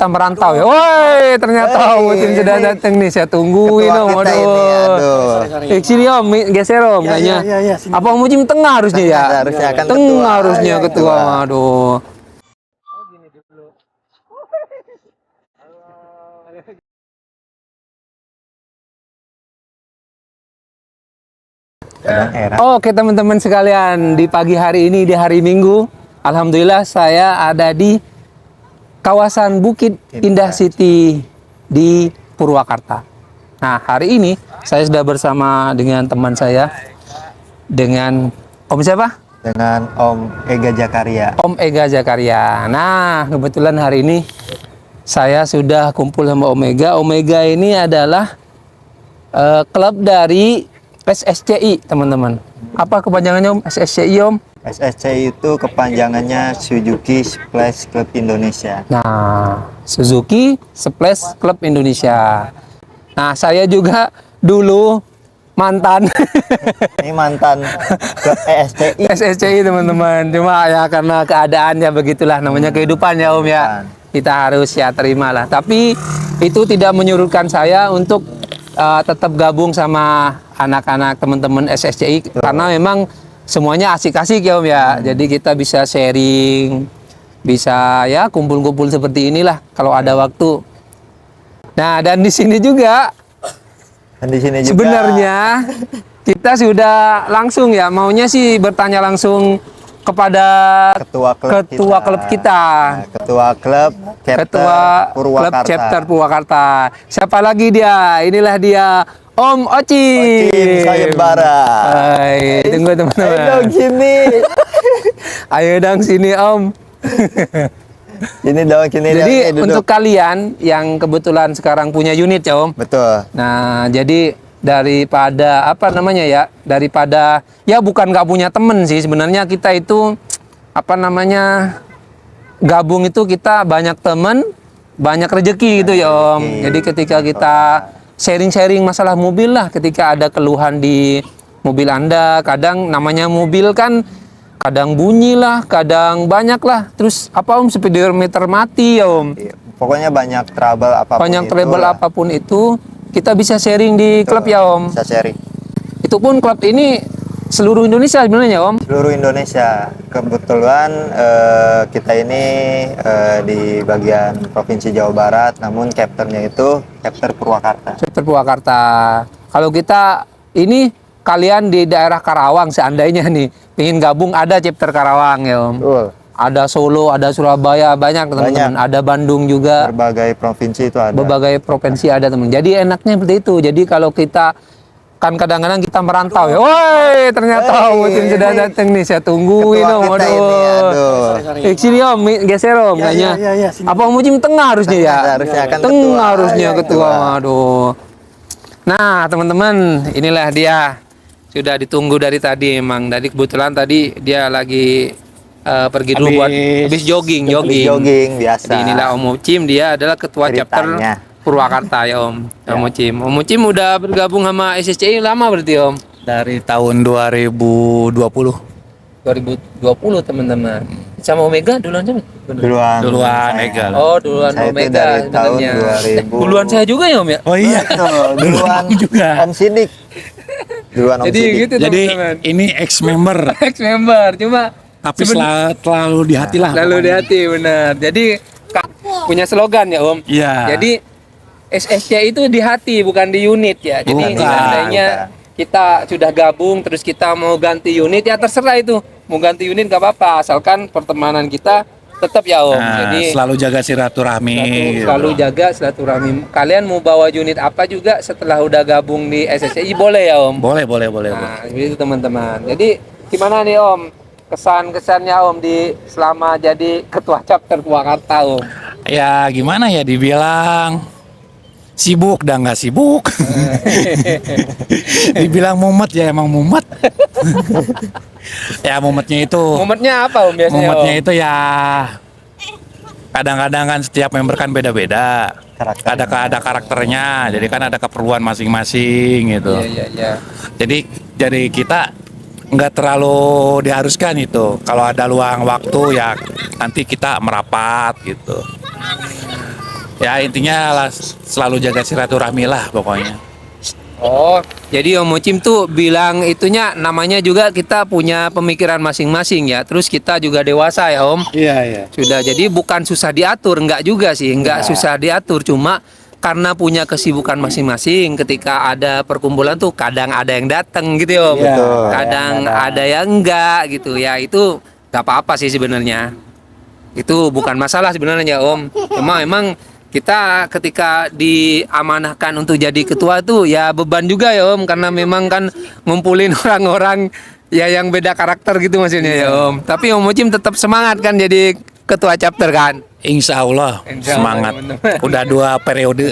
kita merantau ya. Woi, ternyata Om Mucim sudah datang nih. Saya tungguin Om. Aduh. Sini Om, geser Om kayaknya. Apa Om Mucim tengah harusnya ya? Harusnya kan tengah harusnya ketua. Aduh. Oke teman-teman sekalian, di pagi hari ini, di hari Minggu, alhamdulillah saya ada di kawasan Bukit Indah City di Purwakarta. Nah, hari ini saya sudah bersama dengan teman saya, dengan Om siapa? Dengan Om Ega Jakaria. Om Ega Jakaria. Nah, kebetulan hari ini saya sudah kumpul sama Om Ega. Om Ega ini adalah klub dari SSCI, teman-teman. Apa kepanjangannya Om? SSCI Om? SSCI itu kepanjangannya Suzuki Splash Club Indonesia. Nah, Suzuki Splash Club Indonesia. Nah, saya juga dulu mantan. Ini mantan klub SSCI. SSCI teman-teman. Cuma ya karena keadaannya begitulah, namanya kehidupan ya Om ya. Kita harus ya terimalah. Tapi itu tidak menyurutkan saya untuk tetap gabung sama anak-anak teman-teman SSCI. Karena memang semuanya asik-asik ya Om ya. Jadi kita bisa sharing, bisa ya kumpul-kumpul seperti inilah kalau ada waktu. Nah, dan di sini juga sebenarnya kita sudah langsung ya maunya sih bertanya langsung kepada ketua klub kita. Nah, ketua klub chapter Purwakarta. Siapa lagi dia? Inilah dia, Om Ocim Sayembara. Hai, tunggu teman-teman. Ayo dong sini. Ayo dong sini Om. Ini dong sini. Jadi untuk kalian yang kebetulan sekarang punya unit ya Om. Betul. Nah, jadi daripada apa namanya ya, daripada ya bukan nggak punya temen sih sebenarnya, kita itu apa namanya gabung itu kita banyak temen banyak rezeki gitu ya Om. Jadi ketika kita sharing-sharing masalah mobil lah, ketika ada keluhan di mobil Anda, kadang namanya mobil kan kadang bunyi lah, kadang banyak lah, terus apa Om, speedometer mati ya Om. Pokoknya banyak trouble apapun. Banyak trouble apapun itu kita bisa sharing di klub ya Om. Bisa sharing. Itu pun klub ini seluruh Indonesia sebenarnya Om. Seluruh Indonesia. Kebetulan kita ini di bagian Provinsi Jawa Barat, namun chapternya itu chapter Purwakarta. Chapter Purwakarta. Kalau kita ini kalian di daerah Karawang seandainya nih ingin gabung, ada chapter Karawang ya Om. Betul. Ada Solo, ada Surabaya, banyak teman-teman. Ada Bandung juga. Berbagai provinsi itu ada. Berbagai provinsi ada teman. Jadi enaknya seperti itu. Jadi kalau kita kan kadang-kadang kita merantau ya. Woi, ternyata Om Mucim sudah datang nih. Saya tungguin Om. Aduh. Sini Om, geser Om kayaknya. Apa Om Mucim tengah harusnya ya? Harusnya kan tengah harusnya ketua. Aduh. Nah, teman-teman, inilah dia. Sudah ditunggu dari tadi emang. Dari kebetulan tadi dia lagi pergi dulu buat habis jogging biasa. Jadi inilah Om Mucim, dia adalah ketua chapter Purwakarta ya Om. Om Mucim. Om Mucim udah bergabung sama SSCI lama berarti Om? Dari tahun 2020. 2020 teman-teman. Sama Omega duluan siapa? Duluan Ega. Oh, duluan Omega sebenarnya. Duluan saya juga ya Om ya? Oh iya. Duluan juga. Om Sidik. Duluan Om Jadi Sidik. gitu Jadi teman-teman. ini ex-member. Ex-member, cuma Tapi selalu di hati lah. Selalu di hati, benar. Jadi punya slogan ya Om. Iya. Jadi SSC itu di hati bukan di unit ya. Jadi Bukan. seandainya kita sudah gabung terus kita mau ganti unit ya terserah itu. Mau ganti unit gak apa-apa asalkan pertemanan kita tetap ya Om. Nah, Jadi selalu jaga silaturahmi. selalu jaga silaturahmi. Kalian mau bawa unit apa juga setelah udah gabung di SSCI boleh ya Om. Boleh. Nah, itu teman-teman. Jadi gimana nih Om? Kesan-kesannya Om di selama jadi ketua chapter Purwakarta Om. Ya gimana ya dibilang sibuk dan nggak sibuk. Dibilang mumet ya emang mumet. Ya mumetnya itu. Mumetnya apa Om biasanya Mumetnya Om? itu ya kadang-kadang kan setiap member kan beda-beda. Ada karakternya, jadi kan ada keperluan masing-masing gitu. Iya. Jadi kita nggak terlalu diharuskan itu. Kalau ada luang waktu ya nanti kita merapat gitu. Ya intinya lah, selalu jaga silaturahmi lah pokoknya. Oh, jadi Om Mucim tuh bilang itunya namanya juga kita punya pemikiran masing-masing ya. Terus kita juga dewasa ya Om. Iya, iya. Sudah, jadi bukan susah diatur, enggak juga sih, enggak susah diatur, cuma karena punya kesibukan masing-masing. Ketika ada perkumpulan tuh kadang ada yang datang gitu ya Om. Iya, Kadang ada yang enggak gitu ya. Itu nggak apa-apa sih sebenarnya. Itu bukan masalah sebenarnya Om. Cuma emang kita ketika diamanahkan untuk jadi ketua tuh ya beban juga ya Om, karena memang kan ngumpulin orang-orang ya yang beda karakter gitu maksudnya ya Om. Tapi Om Mucim tetap semangat kan jadi ketua chapter kan. Insya Allah Insya Allah, semangat. teman-teman. Udah 2 periode.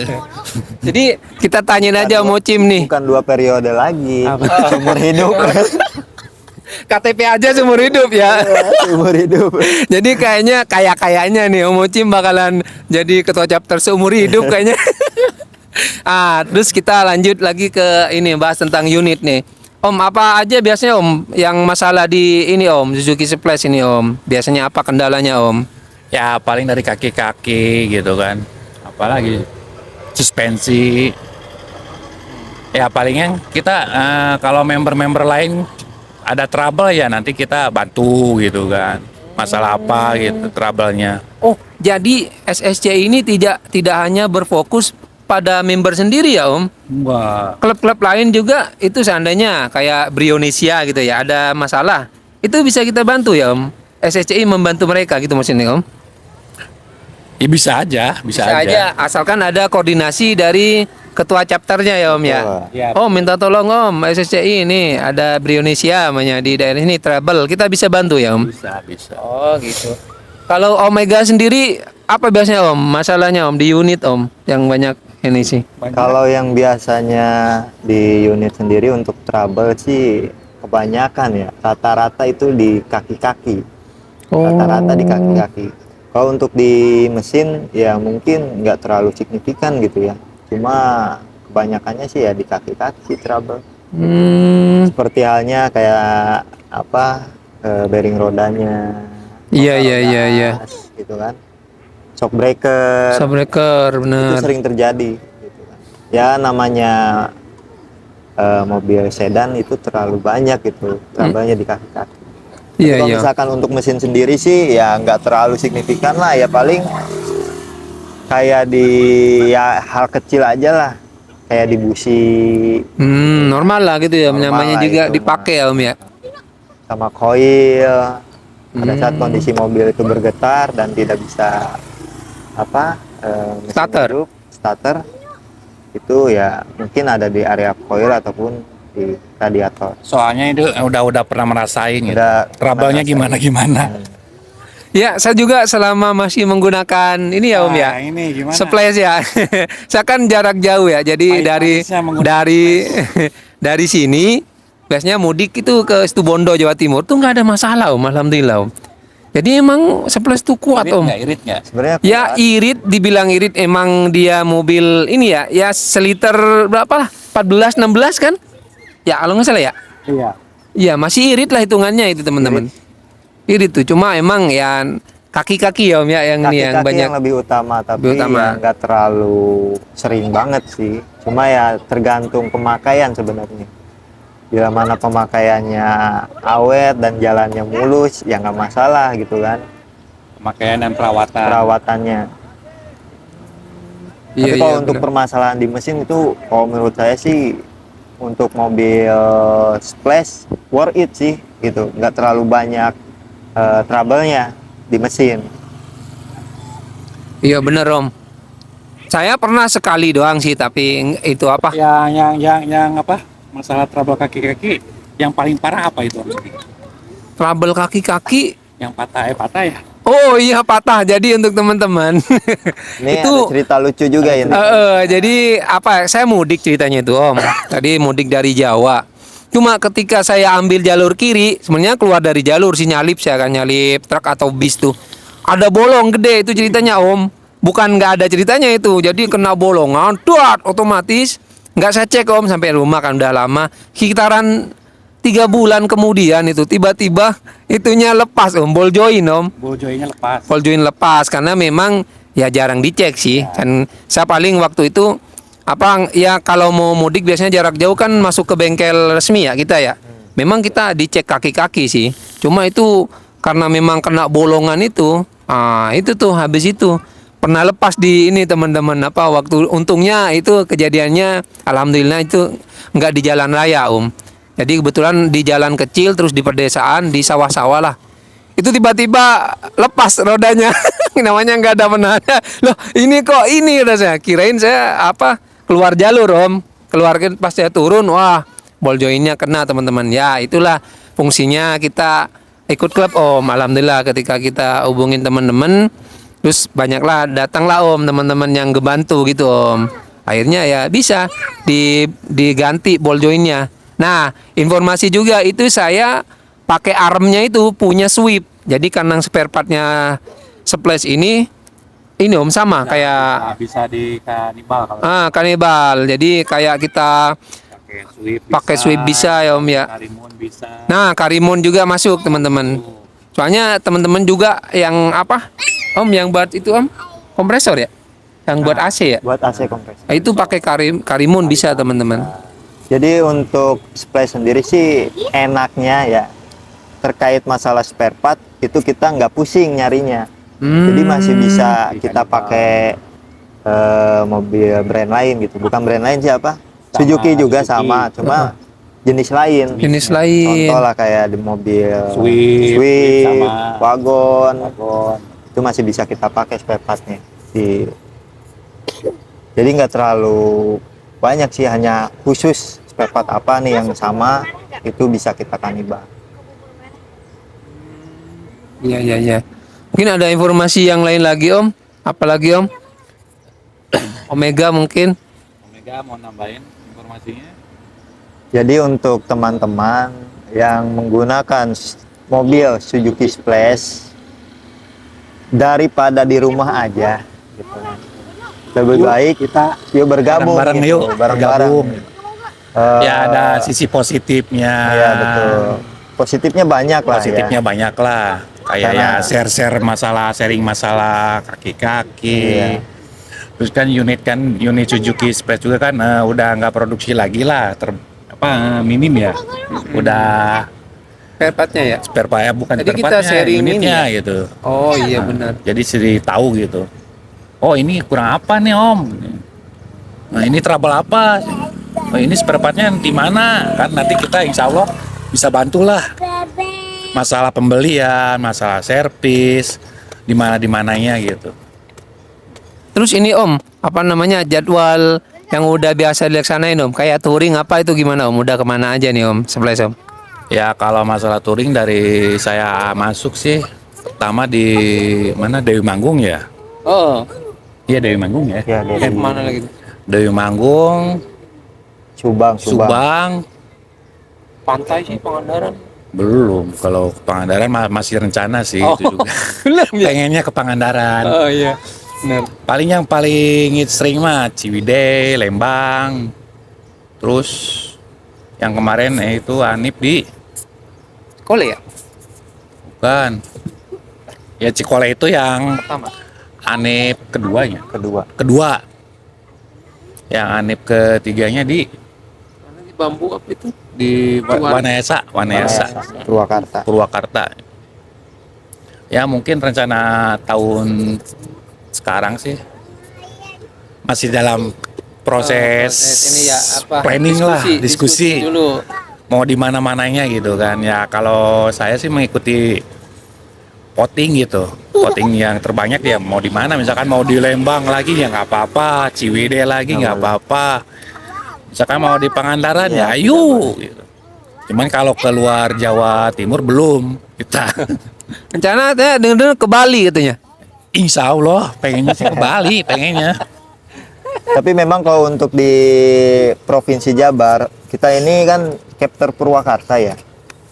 Jadi kita tanyain aja Om Mucim nih. Bukan 2 periode lagi, seumur hidup. KTP aja seumur hidup ya. Seumur hidup. Jadi kayaknya kayaknya nih Om Mucim bakalan jadi ketua chapter seumur hidup kayaknya. Terus kita lanjut lagi ke ini, bahas tentang unit nih. Om, apa aja biasanya Om yang masalah di ini Om, Suzuki Splash ini Om? Biasanya apa kendalanya Om? Ya paling dari kaki-kaki gitu kan. Apalagi suspensi. Ya palingan kita kalau member-member lain ada trouble ya nanti kita bantu gitu kan. Masalah apa gitu trouble-nya. Oh, jadi SSC ini tidak hanya berfokus pada member sendiri ya Om? Wah. Klub-klub lain juga itu seandainya kayak Brionesia gitu ya, ada masalah. Itu bisa kita bantu ya Om? SSCI membantu mereka gitu maksudnya Om? Ya bisa aja, bisa aja. asalkan ada koordinasi dari ketua chapternya ya Om ya. Iya. Oh, minta tolong Om, SSCI ini ada Brionesia namanya di daerah ini trouble. Kita bisa bantu ya Om? Bisa. Oh, gitu. Kalau Omega sendiri apa biasanya Om? Masalahnya Om di unit Om yang banyak ini sih. Kalau yang biasanya di unit sendiri untuk trouble sih kebanyakan ya rata-rata itu di kaki-kaki. Rata-rata di kaki-kaki. Kalau untuk di mesin ya mungkin nggak terlalu signifikan gitu ya. Cuma kebanyakannya sih ya di kaki-kaki trouble. Seperti halnya kayak apa bearing rodanya. Iya. gas, gitu kan. Shock breaker. Shockbreaker Itu benar. sering terjadi gitu kan. Ya namanya mobil sedan itu terlalu banyak gitu trouble-nya di kaki-kaki. Iya, Kalau iya. misalkan untuk mesin sendiri sih ya nggak terlalu signifikan lah ya, paling kayak di ya hal kecil aja lah, kayak di busi Normal lah gitu ya, Normal namanya lah juga itu dipakai ya Om ya. sama koil pada saat kondisi mobil itu bergetar dan tidak bisa mesin Starter. starter itu ya mungkin ada di area koil ataupun di radiator. Soalnya itu udah pernah merasain gitu. Udah Trouble-nya pernah gimana. Ya, saya juga selama masih menggunakan ini ya Om ya. Nah, ini gimana? Splash ya. Saya kan jarak jauh ya. Jadi Pahit-pahitnya menggunakan dari sini biasanya mudik itu ke Situbondo Jawa Timur tuh nggak ada masalah Om, alhamdulillah Om. Jadi emang Splash tuh kuat Om. Irit nggak? Sebenarnya Ya kuat. irit, dibilang irit emang dia mobil ini ya, ya seliter berapa lah? 14 16 kan? Ya kalau nggak salah ya. Iya. Iya masih irit lah hitungannya itu teman-teman. Irit tuh, cuma emang ya kaki-kaki ya Om ya yang ini yang Kaki-kaki banyak. yang lebih utama, tapi Lebih utama. ya nggak terlalu sering banget sih. Cuma ya tergantung pemakaian sebenarnya. Bila mana pemakaiannya awet dan jalannya mulus, ya nggak masalah gitu kan Pemakaian dan perawatan. perawatannya. Tapi kalau untuk benar. permasalahan di mesin itu, kalau menurut saya sih untuk mobil Splash worth it sih gitu, nggak terlalu banyak trouble-nya di mesin. Iya bener Om. Saya pernah sekali doang sih, tapi itu apa? Yang apa? Masalah trouble kaki-kaki yang paling parah apa itu? Trouble kaki-kaki. Yang patah ya? Oh iya patah. Jadi untuk teman-teman Ini itu ada cerita lucu juga ini. jadi apa? Saya mudik ceritanya itu Om. Tadi mudik dari Jawa. Cuma ketika saya ambil jalur kiri, sebenarnya keluar dari jalur si nyalip, saya akan nyalip truk atau bis tuh. Ada bolong gede itu ceritanya Om. Bukan nggak ada ceritanya itu. Jadi kena bolongan, duat otomatis. Nggak saya cek Om sampai rumah kan udah lama. Sekitaran 3 bulan kemudian itu tiba-tiba itunya lepas Om, ball joint Om. Ball jointnya lepas. Ball joint lepas karena memang ya jarang dicek sih. Kan saya paling waktu itu apa ya kalau mau mudik biasanya jarak jauh kan masuk ke bengkel resmi ya kita ya. Memang kita dicek kaki-kaki sih. Cuma itu karena memang kena bolongan itu, itu tuh habis itu pernah lepas di ini teman-teman apa waktu untungnya itu kejadiannya alhamdulillah itu nggak di jalan raya jadi kebetulan di jalan kecil terus di pedesaan di sawah-sawah lah itu tiba-tiba lepas rodanya namanya nggak ada penanda loh ini kok ini udah saya kirain saya apa keluar jalur keluar pas saya turun wah ball joinnya kena teman-teman ya itulah fungsinya kita ikut klub alhamdulillah ketika kita hubungin teman-teman terus banyaklah datanglah teman-teman yang ngebantu gitu akhirnya ya bisa diganti ball joinnya. Nah informasi juga itu saya pakai armnya itu punya sweep jadi karena spare partnya splash ini sama kayak bisa di kanibal kalau kanibal jadi kayak kita pakai sweep bisa ya ya. Karimun bisa. Nah karimun juga masuk teman-teman. Soalnya teman-teman juga yang apa yang buat itu kompresor ya yang buat AC ya Buat AC kompresor. itu pakai karimun bisa teman-teman. Jadi untuk splash sendiri sih enaknya ya terkait masalah spare part itu kita nggak pusing nyarinya. Jadi masih bisa kita pakai mobil brand lain gitu. Bukan brand lain siapa? Suzuki juga sama, cuma jenis lain. Contoh lah kayak di mobil Swift, sama wagon. Itu masih bisa kita pakai spare partnya. Jadi nggak terlalu banyak sih, hanya khusus spare part apa nih yang sama itu bisa kita kanibal. Iya. Mungkin ada informasi yang lain lagi apalagi Omega mungkin. Omega mau nambahin informasinya. Jadi untuk teman-teman yang menggunakan mobil Suzuki Splash daripada di rumah aja gitu. Lebih baik kita yuk bergabung Bareng-bareng gitu, yuk, bareng-bareng. bergabung. Ya ada sisi positifnya. Iya betul. Positifnya banyak lah Positifnya ya. banyak lah. Kayak ya sharing masalah kaki-kaki. Iya. Terus kan unit Suzuki Splash juga kan udah nggak produksi lagi lah, minim ya. Udah Spare partnya ya. spare part ya, bukan Jadi spare kita partnya, sharing unitnya ini gitu. Oh iya benar. Jadi sih tahu gitu. Oh ini kurang apa nih Om? Nah ini trouble apa? Oh ini spare partnya di mana? Kan nanti kita insya Allah bisa bantulah. Masalah pembelian, masalah servis, di mananya gitu. Terus ini apa namanya jadwal yang udah biasa dilaksanain kayak touring apa itu gimana udah kemana aja nih Splash Ya kalau masalah touring dari saya masuk sih pertama di mana Dewi Manggung ya. Oh Iya Dewi Manggung ya. Ya dari mana lagi Dewi Manggung, Subang. Subang. pantai sih Pangandaran Belum, kalau ke Pangandaran masih rencana sih itu juga. belum ya. Pengennya ke Pangandaran. Oh iya benar. Paling sering mah Ciwidey, Lembang. Terus yang kemarin itu Anip di Kole ya bukan. Ya Cikole itu yang pertama. Anip keduanya. Kedua. Yang Anip ketiganya di Mana di bambu apa itu? di Wanayasa. Purwakarta. Ya mungkin rencana tahun sekarang sih masih dalam proses ini ya apa? planning diskusi dulu. mau di mana-mananya gitu kan. Ya kalau saya sih mengikuti voting gitu. Voting yang terbanyak ya mau di mana, misalkan mau di Lembang lagi ya nggak apa-apa, Ciwidey lagi nggak apa-apa. Misalkan mau di Pangandaran ya ayo gitu. Cuman kalau keluar Jawa Timur belum kita. Rencana saya dengar ke Bali katanya. Insya Allah pengennya sih ke Bali, pengennya. Tapi memang kalau untuk di Provinsi Jabar, kita ini kan chapter Purwakarta ya.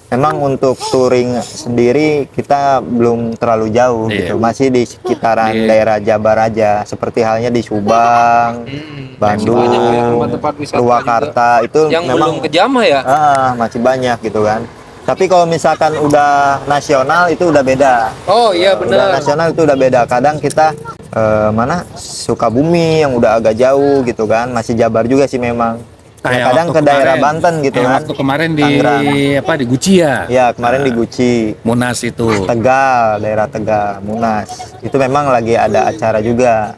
Memang untuk touring sendiri kita belum terlalu jauh gitu. Masih di sekitaran daerah Jabar aja. Seperti halnya di Subang, Bandung, Banyak ya tempat-tempat wisata Purwakarta itu yang memang belum kejamah ya. masih banyak gitu kan. Tapi kalau misalkan udah nasional itu udah beda. Oh iya Udah benar. nasional itu udah beda. Kadang kita mana Sukabumi yang udah agak jauh gitu kan, masih Jabar juga sih memang. Ya, Kayak kadang waktu ke daerah kemarin, Banten gitu kayak kan. waktu kemarin di Tangerang. apa di Guci ya. Ya kemarin di Guci, Munas itu. Tegal, daerah Tegal, Munas. Itu memang lagi ada acara juga.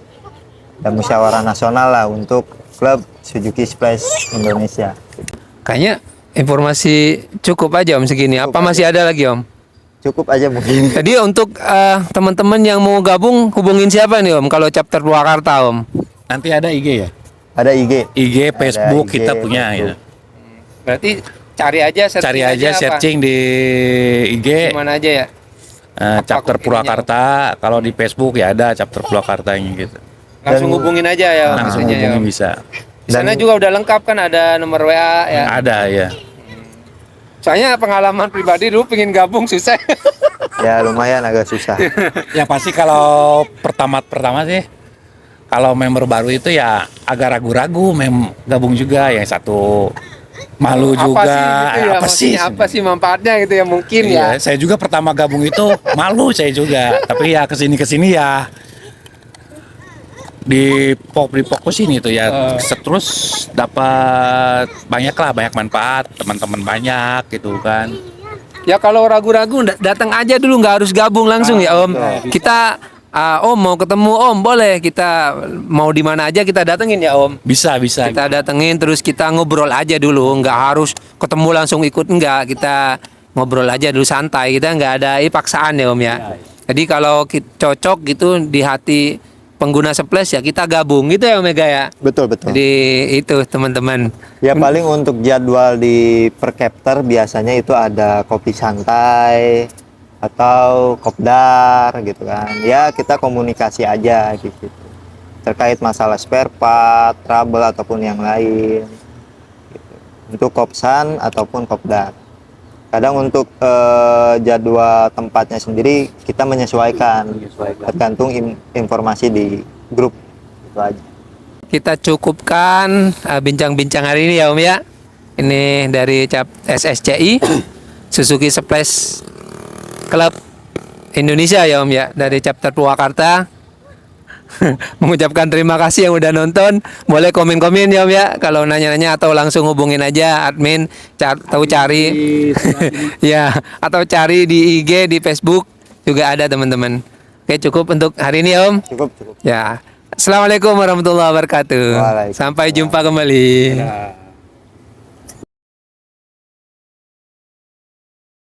Ada musyawarah nasional lah untuk klub Suzuki Splash Indonesia. Kayaknya informasi cukup aja Om segini. Apa masih ada lagi Om? Cukup aja mungkin. Jadi untuk teman-teman yang mau gabung hubungin siapa nih Om kalau chapter Purwakarta Om? Nanti ada IG ya? Ada IG. IG, Facebook IG, kita punya Facebook. ya. Berarti cari aja Cari aja searching di IG Gimana aja ya? chapter ininya, Purwakarta. Kalau di Facebook ya ada chapter Purwakartanya gitu. Langsung Dan- hubungin aja ya Om, Langsung maksudnya ya, hubungin Om. bisa. Di sana juga udah lengkap kan ada nomor WA ya. Ada ya. Soalnya pengalaman pribadi dulu pengen gabung susah. Ya lumayan agak susah. Ya pasti kalau pertama sih kalau member baru itu ya agak ragu-ragu gabung juga, yang satu malu juga. Apa sih gitu ya? Maksudnya apa sih manfaatnya gitu ya mungkin Iya, ya. saya juga pertama gabung itu malu saya juga. Tapi ya kesini ya di fokus ini tuh ya, terus dapat banyak manfaat, teman-teman banyak gitu kan. Ya kalau ragu-ragu datang aja dulu, nggak harus gabung langsung ya Om. Kita Om mau ketemu Om boleh, kita mau di mana aja kita datengin ya Om. Bisa. Kita datengin terus kita ngobrol aja dulu, nggak harus ketemu langsung ikut, enggak, kita ngobrol aja dulu santai, kita nggak ada paksaan ya Om ya. Jadi kalau cocok gitu di hati pengguna Splash ya kita gabung gitu ya Om Mega ya. Betul. Jadi itu teman-teman. Ya paling untuk jadwal di Perkapter biasanya itu ada kopi santai atau kopdar gitu kan. Ya kita komunikasi aja gitu. Terkait masalah spare part, trouble ataupun yang lain. Gitu. Untuk kopsan ataupun kopdar. Kadang untuk jadwal tempatnya sendiri kita menyesuaikan. Tergantung informasi di grup. Itu aja. Kita cukupkan bincang-bincang hari ini ya Om ya. Ini dari SSCI Suzuki Splash Club Indonesia ya Om ya, dari chapter Purwakarta. Mengucapkan terima kasih yang udah nonton. Boleh komen-komen ya Om ya, kalau nanya-nanya atau langsung hubungin aja admin atau cari ya, atau cari di IG, di Facebook juga ada teman-teman. Oke, cukup untuk hari ini ya Om. Cukup. Ya. Assalamualaikum warahmatullahi wabarakatuh. Waalaikumsalam. Sampai jumpa kembali. Nah.